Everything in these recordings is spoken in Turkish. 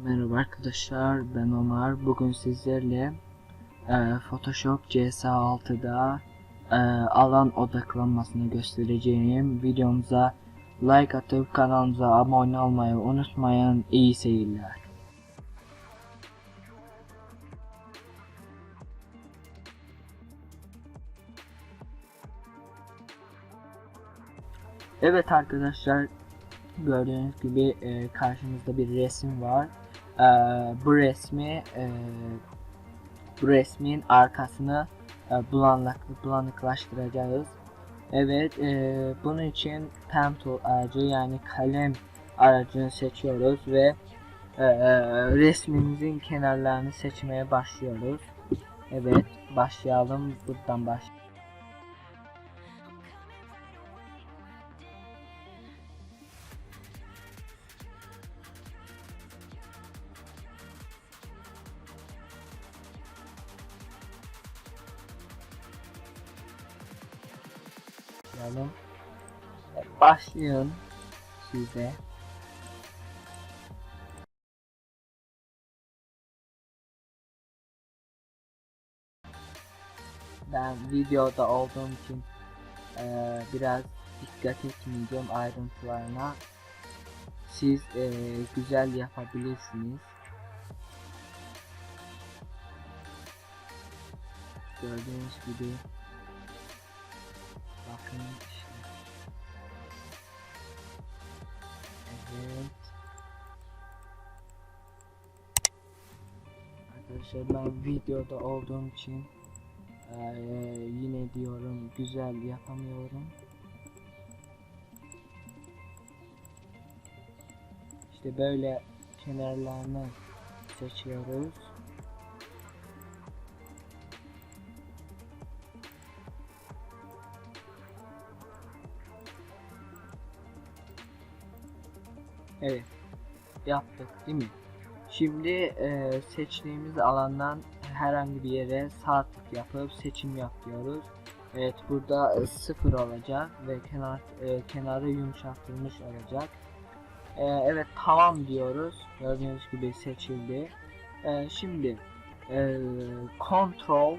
Merhaba arkadaşlar, ben Ömer. Bugün sizlerle Photoshop CS6'da alan odaklanmasını göstereceğim. Videomuza like atıp kanalımıza abone olmayı unutmayın. İyi seyirler. Evet arkadaşlar, gördüğünüz gibi karşımızda bir resim var. Bu resmin arkasını bulanıklaştıracağız. Evet, bunun için pen tool aracı, yani kalem aracını seçiyoruz ve resmimizin kenarlarını seçmeye başlıyoruz. Evet, başlayalım. Buradan başlayalım. Başlayın size. Ben videoda olduğum için biraz dikkat etmeyeceğim ayrıntılarına. Siz güzel yapabilirsiniz. Gördüğünüz gibi bakın işte. Evet arkadaşlar, ben videoda olduğum için yine diyorum, güzel yapamıyorum. İşte böyle kenarlarını seçiyoruz. Evet, yaptık değil mi? Şimdi seçtiğimiz alandan herhangi bir yere sağ tık yapıp seçim yap diyoruz. Evet, burada 0 olacak ve kenarı yumuşatılmış olacak. Evet, tamam diyoruz. Gördüğünüz gibi seçildi. Şimdi Ctrl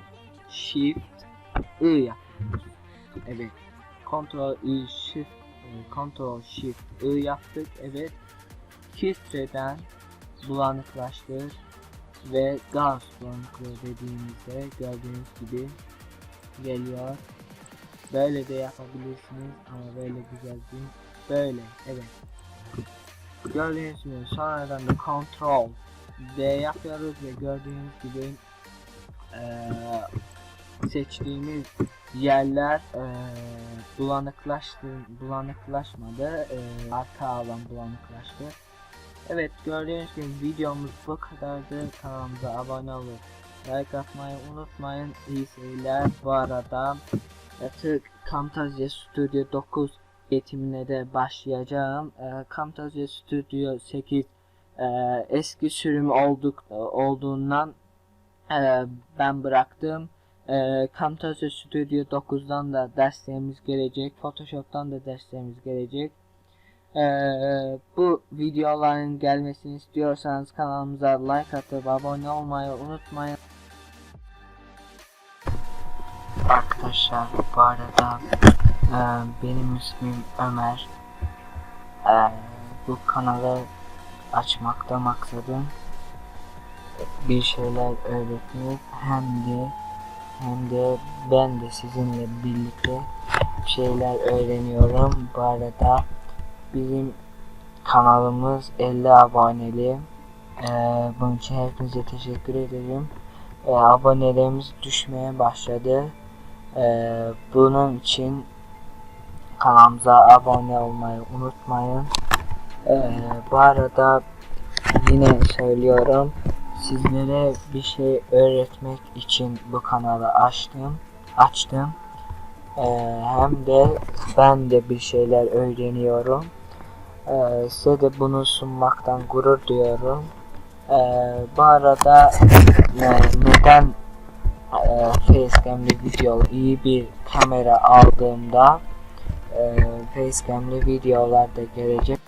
Shift I yapıyoruz. Evet, Ctrl Shift I yaptık. Evet, filtreden bulanıklaştır ve Gauss bulanıklığı dediğimizde gördüğünüz gibi geliyor. Böyle de yapabilirsiniz ama böyle güzel değil. Böyle, evet. Gördüğünüz gibi sonradan da Ctrl D yapıyoruz ve gördüğünüz gibi seçtiğimiz yerler bulanıklaşmadı. Arka alan bulanıklaştı. Evet, gördüğünüz gibi videomuz bu kadardı. Kanalımıza abone olup like atmayı unutmayın. İyi seyirler. Bu arada artık Camtasia Studio 9 eğitimine de başlayacağım. Camtasia Studio 8 eski sürüm olduğundan ben bıraktım. Camtasia Studio 9'dan da derslerimiz gelecek. Photoshop'tan da derslerimiz gelecek. Bu videoların gelmesini istiyorsanız kanalımıza like atıp abone olmayı unutmayın. Arkadaşlar, bu arada benim ismim Ömer. Bu kanalı açmakta maksadım bir şeyler öğretmek, hem de ben de sizinle birlikte şeyler öğreniyorum. Bu arada bizim kanalımız 50 aboneli. Bunun için hepinize teşekkür ederim. Abonelerimiz düşmeye başladı. Bunun için kanalımıza abone olmayı unutmayın. Bu arada yine söylüyorum, sizlere bir şey öğretmek için bu kanalı açtım. Hem de ben de bir şeyler öğreniyorum. Size de bunu sunmaktan gurur duyuyorum. Bu arada neden facecam'li video, iyi bir kamera aldığımda facecam'li videolar da gelecek.